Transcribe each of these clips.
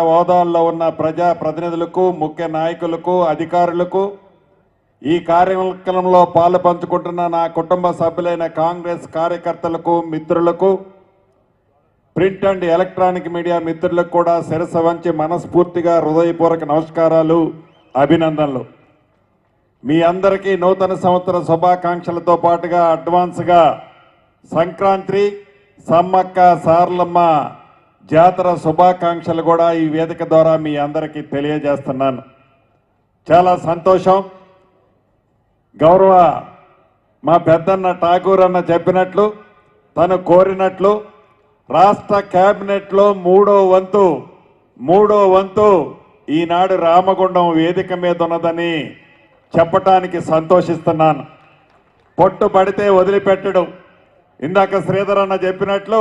హోదాల్లో ఉన్న ప్రజా ప్రతినిధులకు, ముఖ్య నాయకులకు, అధికారులకు, ఈ కార్యక్రమంలో పాలు పంచుకుంటున్న నా కుటుంబ సభ్యులైన కాంగ్రెస్ కార్యకర్తలకు, మిత్రులకు, ప్రింట్ అండ్ ఎలక్ట్రానిక్ మీడియా మిత్రులకు కూడా శిరస్సు వంచి మనస్ఫూర్తిగా హృదయపూర్వక నమస్కారాలు, అభినందనలు. మీ అందరికీ నూతన సంవత్సర శుభాకాంక్షలతో పాటుగా అడ్వాన్స్గా సంక్రాంతి, సమ్మక్క సారలమ్మ జాతర శుభాకాంక్షలు కూడా ఈ వేదిక ద్వారా మీ అందరికీ తెలియజేస్తున్నాను. చాలా సంతోషం. గౌరవ మా పెద్దన్న ఠాకూర్ అన్న చెప్పినట్లు, తను కోరినట్లు రాష్ట్ర కేబినెట్లో మూడో వంతు ఈనాడు రామగుండం వేదిక మీద ఉన్నదని చెప్పటానికి సంతోషిస్తున్నాను. పొట్టు పడితే వదిలిపెట్టడం. ఇందాక శ్రీధర్ అన్న చెప్పినట్లు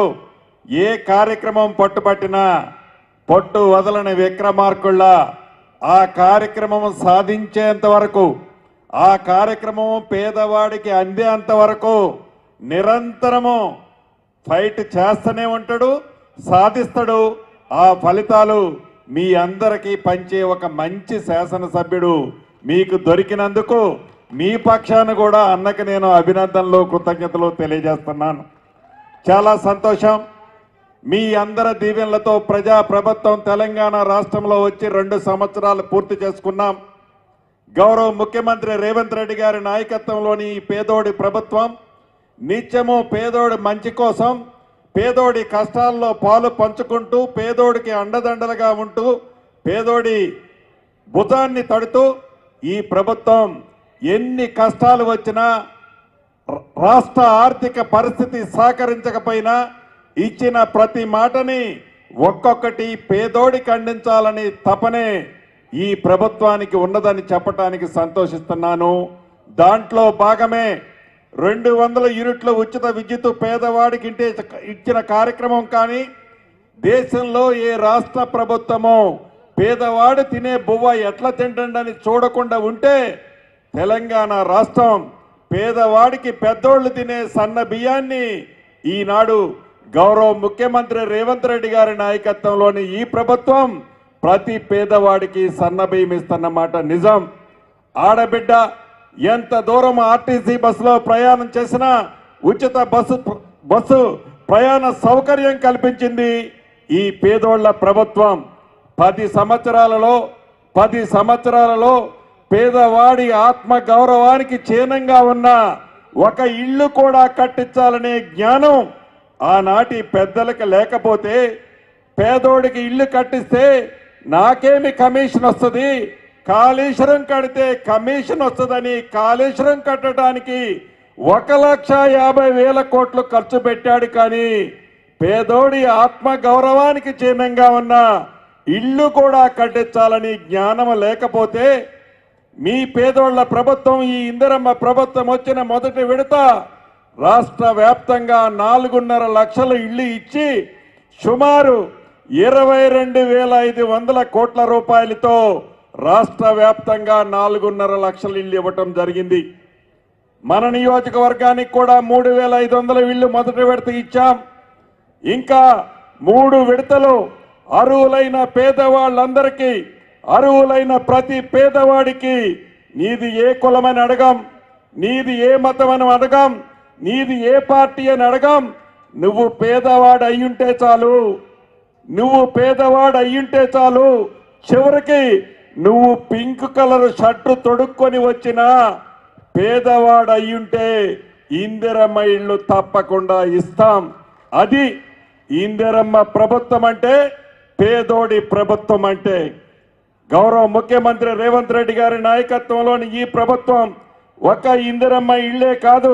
ఏ కార్యక్రమం పట్టుపట్టినా పొట్టు వదలని విక్రమార్కుళ్ళ ఆ కార్యక్రమం సాధించేంత వరకు, ఆ కార్యక్రమం పేదవాడికి అందేంత వరకు నిరంతరము ఫైట్ చేస్తూనే ఉంటాడు, సాధిస్తాడు. ఆ ఫలితాలు మీ అందరికీ పంచే ఒక మంచి శాసనసభ్యుడు మీకు దొరికినందుకు మీ పక్షాన కూడా అన్నకి నేను అభినందనలు, కృతజ్ఞతలు తెలియజేస్తున్నాను. చాలా సంతోషం. మీ అందరి దీవెనలతో ప్రజా ప్రభుత్వం తెలంగాణ రాష్ట్రంలో వచ్చి 2 సంవత్సరాలు పూర్తి చేసుకున్నాం. గౌరవ ముఖ్యమంత్రి రేవంత్ రెడ్డి గారి నాయకత్వంలోని ఈ పేదోడి ప్రభుత్వం నిత్యము పేదోడి మంచి కోసం, పేదోడి కష్టాల్లో పాలు పంచుకుంటూ, పేదోడికి అండదండలుగా ఉంటూ, పేదోడి భుజాన్ని తడుతూ ఈ ప్రభుత్వం ఎన్ని కష్టాలు వచ్చినా, రాష్ట్ర ఆర్థిక పరిస్థితి సహకరించకపోయినా ఇచ్చిన ప్రతి మాటని ఒక్కొక్కటి పేదోడికి అందించాలని తపనే ఈ ప్రభుత్వానికి ఉన్నదని చెప్పడానికి సంతోషిస్తున్నాను. దాంట్లో భాగమే 200 యూనిట్ల ఉచిత విద్యుత్ పేదవాడికి ఇంటి ఇచ్చిన కార్యక్రమం. కానీ దేశంలో ఏ రాష్ట్ర ప్రభుత్వమో పేదవాడు తినే బువ్వ ఎట్లా తింటుండని చూడకుండా ఉంటే తెలంగాణ రాష్ట్రం పేదవాడికి పెద్దోళ్ళు తినే సన్న బియ్యాన్ని ఈనాడు గౌరవ ముఖ్యమంత్రి రేవంత్ రెడ్డి గారి నాయకత్వంలోని ఈ ప్రభుత్వం ప్రతి పేదవాడికి సన్న బియ్యం ఇస్తున్నమాట నిజం. ఆడబిడ్డ ఎంత దూరం ఆర్టీసీ బస్సులో ప్రయాణం చేసినా ఉచిత బస్సు ప్రయాణ సౌకర్యం కల్పించింది ఈ పేదోళ్ల ప్రభుత్వం. 10 సంవత్సరాలలో పేదవాడి ఆత్మ గౌరవానికి చిహ్నంగా ఉన్న ఒక ఇల్లు కూడా కట్టించాలనే జ్ఞానం ఆనాటి పెద్దలకు లేకపోతే, పేదోడికి ఇల్లు కట్టిస్తే నాకేమి కమిషన్ వస్తుంది, కాళేశ్వరం కడితే కమిషన్ వస్తుందని కాళేశ్వరం కట్టడానికి 1,50,000 కోట్లు ఖర్చు పెట్టాడు. కానీ పేదోడి ఆత్మ గౌరవానికి చిహ్నంగా ఉన్న ఇల్లు కూడా కట్టించాలని జ్ఞానం లేకపోతే, మీ పేదోళ్ల ప్రభుత్వం ఈ ఇందిరమ్మ ప్రభుత్వం వచ్చిన మొదటి విడత రాష్ట్ర వ్యాప్తంగా 4.5 లక్షల ఇళ్లు ఇచ్చి సుమారు 22,500 కోట్ల రూపాయలతో రాష్ట్ర వ్యాప్తంగా 4.5 లక్షల ఇళ్లు ఇవ్వటం జరిగింది. మన నియోజకవర్గానికి కూడా 3,500 ఇళ్లు మొదటి విడత ఇచ్చాం. ఇంకా 3 విడతలు అర్హులైన పేదవాళ్ళందరికీ, అర్హులైన ప్రతి పేదవాడికి నీది ఏ కులమని అడగం, నీది ఏ మతం అని అడగం, నీది ఏ పార్టీ అని అడగం. నువ్వు పేదవాడు అయ్యుంటే చాలు, చివరికి నువ్వు పింక్ కలర్ షర్టు తొడుక్కొని వచ్చినా పేదవాడు అయ్యుంటే ఇందిరమ్మ ఇళ్ళు తప్పకుండా ఇస్తాం. అది ఇందిరమ్మ ప్రభుత్వం అంటే, పేదోడి ప్రభుత్వం అంటే. గౌరవ ముఖ్యమంత్రి రేవంత్ రెడ్డి గారి నాయకత్వంలోని ఈ ప్రభుత్వం ఒక ఇందిరమ్మ ఇళ్లే కాదు,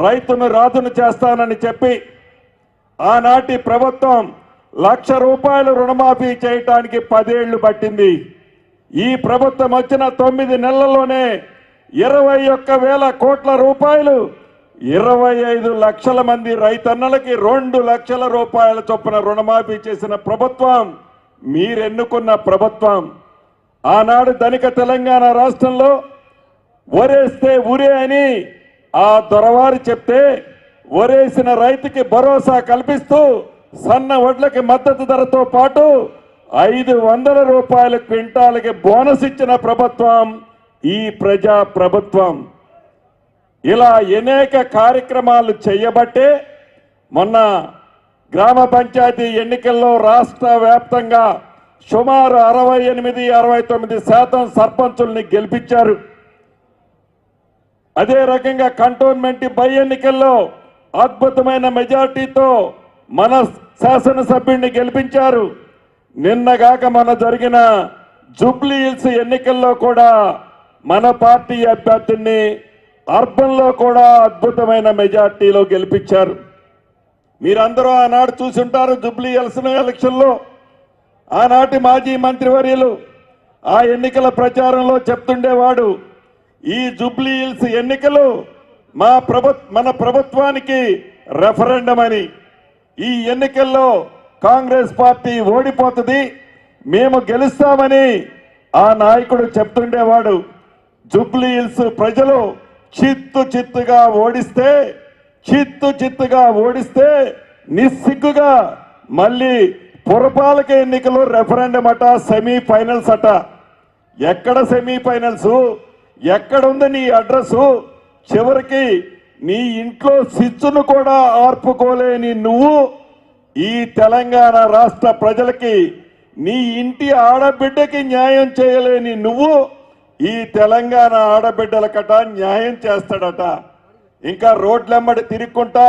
రైతును రాజును చేస్తానని చెప్పి ఆనాటి ప్రభుత్వం ₹1,00,000 రుణమాఫీ చేయటానికి 10 ఏళ్లు పట్టింది. ఈ ప్రభుత్వం వచ్చిన 9 నెలల్లోనే 21,000 కోట్ల రూపాయలు 25 లక్షల మంది రైతన్నలకి 2 లక్షల రూపాయల చొప్పున రుణమాఫీ చేసిన ప్రభుత్వం మీరెన్నుకున్న ప్రభుత్వం. ఆనాడు ధనిక తెలంగాణ రాష్ట్రంలో వరేస్తే ఉరే అని ఆ దొరవారు చెప్తే, వరేసిన రైతుకి భరోసా కల్పిస్తూ సన్న వడ్లకి మద్దతు ధరతో పాటు 500 రూపాయల క్వింటాలకి బోనస్ ఇచ్చిన ప్రభుత్వం ఈ ప్రజా ప్రభుత్వం. ఇలా అనేక కార్యక్రమాలు చేయబట్టే మొన్న గ్రామ పంచాయతీ ఎన్నికల్లో రాష్ట్ర వ్యాప్తంగా సుమారు 68-69% సర్పంచుల్ని గెలిపించారు. అదే రకంగా కంటోన్మెంట్ బై ఎన్నికల్లో అద్భుతమైన మెజార్టీతో మన శాసనసభ్యుడిని గెలిపించారు. నిన్నగాక మన జరిగిన జూబ్లీ హిల్స్ ఎన్నికల్లో కూడా మన పార్టీ అభ్యర్థిని అర్బన్ లో కూడా అద్భుతమైన మెజార్టీలో గెలిపించారు. మీరందరూ ఆనాడు చూసుంటారు. జూబ్లీ హిల్స్ ఎలక్షన్లో ఆనాటి మాజీ మంత్రివర్యులు ఆ ఎన్నికల ప్రచారంలో చెప్తుండేవాడు, ఈ జూబ్లీ హిల్స్ ఎన్నికలు మన ప్రభుత్వానికి రెఫరెండం అని. ఈ ఎన్నికల్లో కాంగ్రెస్ పార్టీ ఓడిపోతుంది, మేము గెలుస్తామని ఆ నాయకుడు చెప్తుండేవాడు. జూబ్లీ హిల్స్ ప్రజలు చిత్తుగా ఓడిస్తే నిస్సిగ్గుగా మళ్ళీ పురపాలక ఎన్నికలు రెఫరెండం అట, సెమీఫైనల్స్ అట. ఎక్కడ సెమీఫైనల్స్? ఎక్కడుంది నీ అడ్రస్? చివరికి నీ ఇంట్లో స్విచ్ను కూడా ఆర్పుకోలేని నువ్వు ఈ తెలంగాణ రాష్ట్ర ప్రజలకి, నీ ఇంటి ఆడబిడ్డకి న్యాయం చేయలేని నువ్వు ఈ తెలంగాణ ఆడబిడ్డలకట న్యాయం చేస్తాడట. ఇంకా రోడ్లెమ్మడి తిరుక్కుంటా,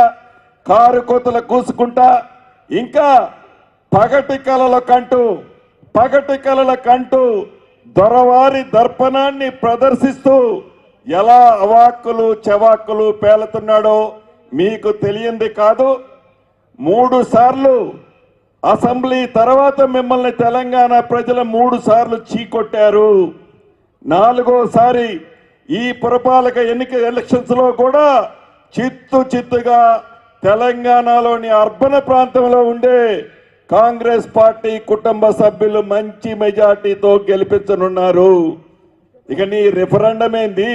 కారు కోతలు కూసుకుంటా, ఇంకా పగటి కలల కంటూ దొరవారి దర్పణాన్ని ప్రదర్శిస్తూ ఎలా అవాక్కులు చెవాక్కులు పేలుతున్నాడో మీకు తెలియంది కాదు. 3 సార్లు అసెంబ్లీ తర్వాత మిమ్మల్ని తెలంగాణ ప్రజలు 3 సార్లు చీకొట్టారు. 4వసారి ఈ పురపాలక ఎలక్షన్స్ లో కూడా చిత్తుగా తెలంగాణలోని అర్బన్ ప్రాంతంలో ఉండే కాంగ్రెస్ పార్టీ కుటుంబ సభ్యులు మంచి మెజార్టీతో గెలిపించనున్నారు. ఇక నీ రెఫరెండం ఏంది?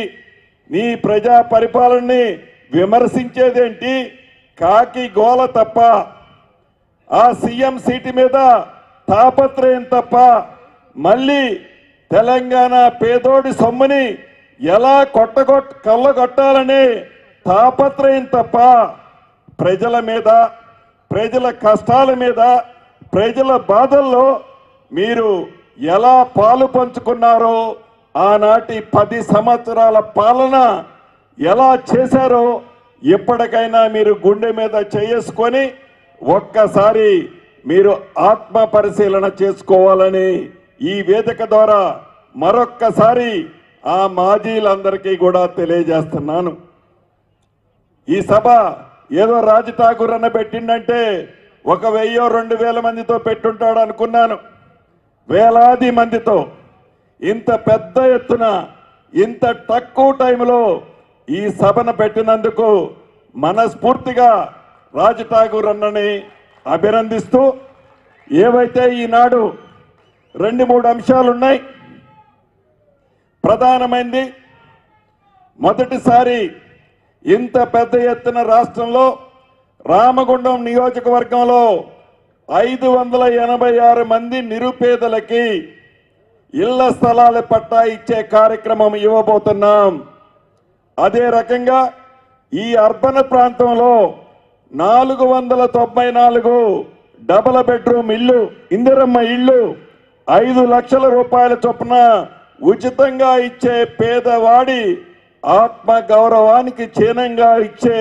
నీ ప్రజా పరిపాలనని విమర్శించేదేంటి? కాకి గోల తప్ప, ఆ సీఎం సీటు మీద తాపత్రయం తప్ప, మళ్ళీ తెలంగాణ పేదోడి సొమ్ముని ఎలా కళ్ళగొట్టాలనే తాపత్రయం తప్ప ప్రజల మీద, ప్రజల కష్టాల మీద, ప్రజల బాధల్లో మీరు ఎలా పాలు పంచుకున్నారో, ఆనాటి 10 సంవత్సరాల పాలన ఎలా చేశారో ఎప్పటికైనా మీరు గుండె మీద చేసుకొని ఒక్కసారి మీరు ఆత్మ పరిశీలన చేసుకోవాలని ఈ వేదిక ద్వారా మరొక్కసారి ఆ మాజీలందరికీ కూడా తెలియజేస్తున్నాను. ఈ సభ ఏదో రాజ్ ఠాకూర్ అన్న పెట్టిండంటే 1000-2000 మందితో పెట్టుంటాడు అనుకున్నాను. వేలాది మందితో ఇంత పెద్ద ఎత్తున ఇంత తక్కువ టైంలో ఈ సభను పెట్టినందుకు మనస్ఫూర్తిగా రాజ్ ఠాకూర్ అన్నని అభినందిస్తూ, ఏవైతే ఈనాడు 2-3 అంశాలున్నాయి. ప్రధానమైనది, మొదటిసారి ఇంత పెద్ద ఎత్తున రాష్ట్రంలో రామగుండం నియోజకవర్గంలో 586 మంది నిరుపేదలకి ఇళ్ల స్థలాల పట్టా ఇచ్చే కార్యక్రమం ఇవ్వబోతున్నాం. అదే రకంగా ఈ అర్బన్ ప్రాంతంలో 494 డబుల్ బెడ్రూమ్ ఇల్లు, ఇందిరమ్మ ఇల్లు 5 లక్షల రూపాయల చొప్పున ఉచితంగా ఇచ్చే పేదవాడి ఆత్మ గౌరవానికి చిహ్నంగా ఇచ్చే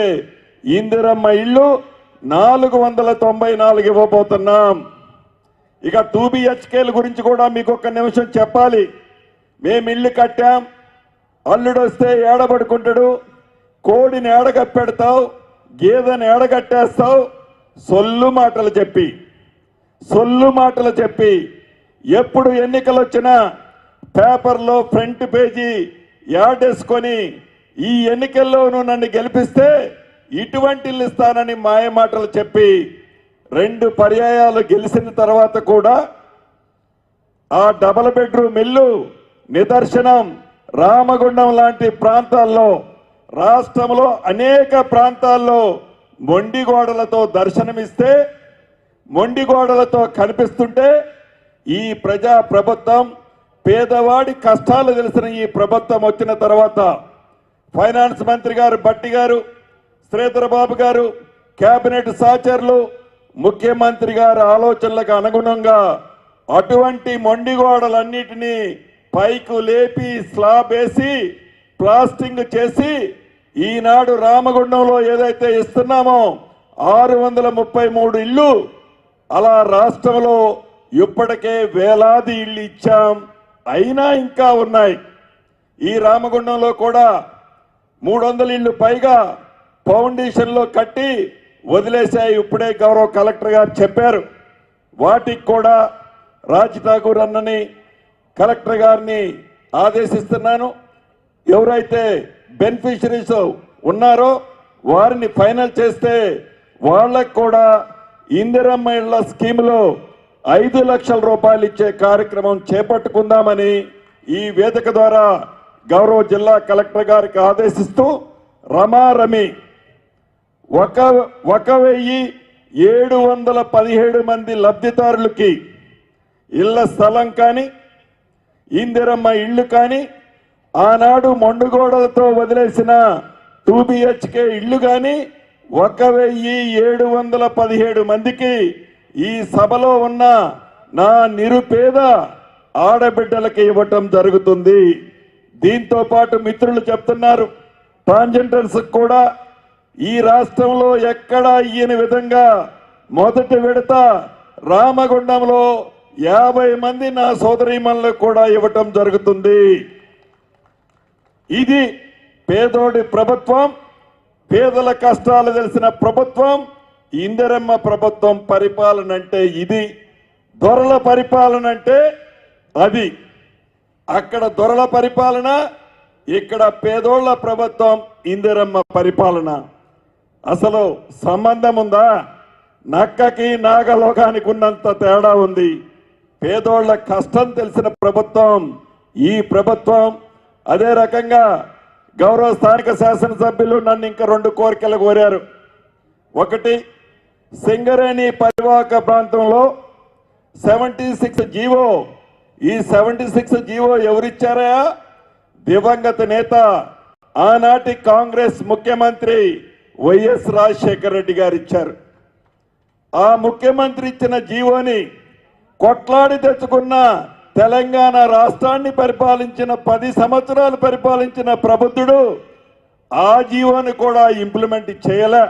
ఇందిరమ్మ ఇల్లు 494 ఇవ్వబోతున్నాం. ఇక 2 BHKల గురించి కూడా మీకు ఒక్క నిమిషం చెప్పాలి. మేము ఇల్లు కట్టాం, అల్లుడొస్తే ఏడబడుకుంటాడు, కోడిని ఏడగప్పెడతావు, గేదెని ఏడగట్టేస్తావు, సొల్లు మాటలు చెప్పి ఎప్పుడు ఎన్నికలు వచ్చినా పేపర్లో ఫ్రంట్ పేజీ యాడ్ వేసుకొని ఈ ఎన్నికల్లోనూ నన్ను గెలిపిస్తే ఇటువంటి ఇల్లు ఇస్తానని మాయమాటలు చెప్పి 2 పర్యాయాలు గెలిచిన తర్వాత కూడా ఆ డబుల్ బెడ్రూమ్ ఇల్లు నిదర్శనం. రామగుండం లాంటి ప్రాంతాల్లో, రాష్ట్రంలో అనేక ప్రాంతాల్లో మొండి గోడలతో దర్శనమిస్తే, మొండి గోడలతో కనిపిస్తుంటే ఈ ప్రజా ప్రభుత్వం పేదవాడి కష్టాలు తెలిసిన ఈ ప్రభుత్వం వచ్చిన తర్వాత ఫైనాన్స్ మంత్రి గారు బట్టి గారు, శ్రీధర్ బాబు గారు, కేబినెట్ సహచరులు, ముఖ్యమంత్రి గారి ఆలోచనలకు అనుగుణంగా అటువంటి మొండిగోడలన్నిటినీ పైకు లేపి స్లాబ్ వేసి ప్లాస్టింగ్ చేసి ఈనాడు రామగుండంలో ఏదైతే ఇస్తున్నామో 633 ఇళ్ళు అలా రాష్ట్రంలో ఇప్పటికే వేలాది ఇళ్ళు ఇచ్చాం. అయినా ఇంకా ఉన్నాయి. ఈ రామగుండంలో కూడా 300 ఇళ్ళు పైగా ఫౌండేషన్లో కట్టి వదిలేశాయి. ఇప్పుడే గౌరవ కలెక్టర్ గారు చెప్పారు. వాటికి కూడా రాజ్ ఠాకూర్ అన్నని కలెక్టర్ గారిని ఆదేశిస్తున్నాను. ఎవరైతే బెనిఫిషరీస్ ఉన్నారో వారిని ఫైనల్ చేస్తే వాళ్ళకు కూడా ఇందిరమ్మ ఇళ్ల స్కీమ్లో 5 లక్షల రూపాయలు ఇచ్చే కార్యక్రమం చేపట్టుకుందామని ఈ వేదిక ద్వారా గౌరవ జిల్లా కలెక్టర్ గారికి ఆదేశిస్తూ రమారమి 1,717 మంది లబ్ధిదారులకి ఇళ్ల స్థలం కానీ ఇందిరమ్మ ఇళ్ళు కానీ ఆనాడు మొండుగోడలతో వదిలేసిన 2 BHK ఇళ్ళు కానీ 1,717 మందికి ఈ సభలో ఉన్న నా నిరుపేద ఆడబిడ్డలకి ఇవ్వటం జరుగుతుంది. దీంతో పాటు మిత్రులు చెప్తున్నారు, ట్రాన్స్జెండర్స్ కూడా ఈ రాష్ట్రంలో ఎక్కడా ఇయ్యని విధంగా మొదటి విడత రామగుండంలో 50 మంది నా సోదరీమణులకు కూడా ఇవ్వటం జరుగుతుంది. ఇది పేదోడి ప్రభుత్వం, పేదల కష్టాలు తెలిసిన ప్రభుత్వం. ఇందిరమ్మ ప్రభుత్వం పరిపాలన అంటే ఇది. దొరల పరిపాలన అంటే అది. అక్కడ దొరల పరిపాలన, ఇక్కడ పేదోళ్ల ప్రభుత్వం ఇందిరమ్మ పరిపాలన. అసలు సంబంధం ఉందా? నక్కకి నాగలోకానికి ఉన్నంత తేడా ఉంది. పేదోళ్ల కష్టం తెలిసిన ప్రభుత్వం ఈ ప్రభుత్వం. అదే రకంగా గౌరవ స్థానిక శాసనసభ్యులు నన్ను ఇంకా 2 కోరికలు కోరారు. ఒకటి, సింగరేణి పరివాహక ప్రాంతంలో 76 జీవో. ఈ 76 జీవో ఎవరిచ్చారా? దివంగత నేత ఆనాటి కాంగ్రెస్ ముఖ్యమంత్రి వైఎస్ రాజశేఖర రెడ్డి గారు ఇచ్చారు. ఆ ముఖ్యమంత్రి ఇచ్చిన జీవోని కొట్లాడి తెచ్చుకున్న తెలంగాణ రాష్ట్రాన్ని పరిపాలించిన 10 సంవత్సరాలు పరిపాలించిన ప్రబుద్ధుడు ఆ జీవోని కూడా ఇంప్లిమెంట్ చేయలే.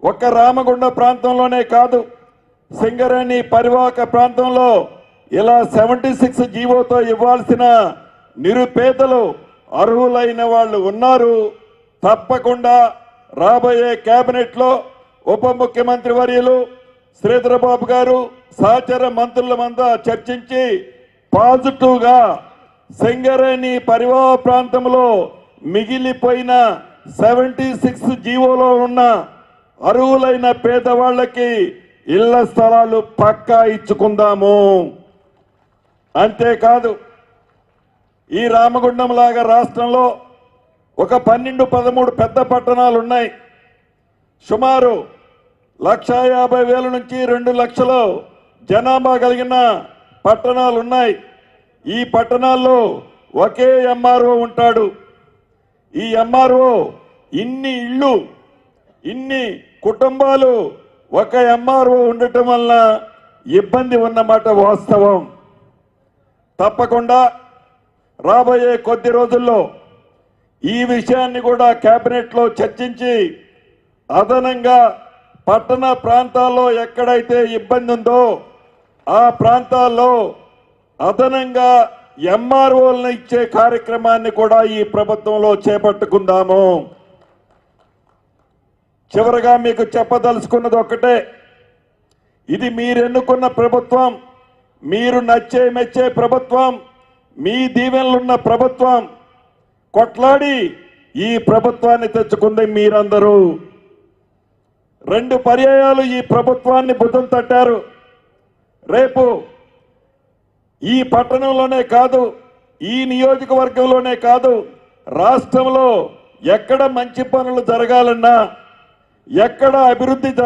ఒక్క రామగుండ ప్రాంతంలోనే కాదు, సింగరేణి పరివాహక ప్రాంతంలో ఇలా 76 జీవోతో ఇవ్వాల్సిన నిరుపేదలు అర్హులైన వాళ్ళు ఉన్నారు. తప్పకుండా రాబోయే కేబినెట్లో ఉప ముఖ్యమంత్రి వర్యులు శ్రీధర్ బాబు గారు సహచర మంత్రులమంతా చర్చించి పాజిటివ్గా సింగరేణి పరివాహ ప్రాంతంలో మిగిలిపోయిన 76 జీవోలో ఉన్న అర్హులైన పేదవాళ్ళకి ఇళ్ల స్థలాలు పక్కా ఇచ్చుకుందాము. అంతేకాదు, ఈ రామగుండం లాగా రాష్ట్రంలో ఒక 12-13 పెద్ద పట్టణాలు ఉన్నాయి. సుమారు 1,50,000 నుంచి 2 లక్షల జనాభా కలిగిన పట్టణాలు ఉన్నాయి. ఈ పట్టణాల్లో ఒకే ఎంఆర్ఓ ఉంటాడు. ఈ ఎంఆర్ఓ ఇన్ని ఇళ్ళు, ఇన్ని కుటుంబాలు ఒక ఎంఆర్ఓ ఉండటం వల్ల ఇబ్బంది ఉన్నమాట వాస్తవం. తప్పకుండా రాబోయే కొద్ది రోజుల్లో ఈ విషయాన్ని కూడా కేబినెట్లో చర్చించి అదనంగా పట్టణ ప్రాంతాల్లో ఎక్కడైతే ఇబ్బంది ఉందో ఆ ప్రాంతాల్లో అదనంగా ఎంఆర్ఓలను ఇచ్చే కార్యక్రమాన్ని కూడా ఈ ప్రభుత్వంలో చేపట్టుకుందాము. చివరగా మీకు చెప్పదలుచుకున్నది ఒక్కటే, ఇది మీరు ఎన్నుకున్న ప్రభుత్వం, మీరు నచ్చే మెచ్చే ప్రభుత్వం, మీ దీవెనలున్న ప్రభుత్వం. కొట్లాడి ఈ ప్రభుత్వాన్ని తెచ్చుకుంది మీరందరూ. 2 పర్యాయాలు ఈ ప్రభుత్వాన్ని భుజం తట్టారు. రేపు ఈ పట్టణంలోనే కాదు, ఈ నియోజకవర్గంలోనే కాదు, రాష్ట్రంలో ఎక్కడ మంచి పనులు జరగాలన్నా, ఎక్కడ అభివృద్ధి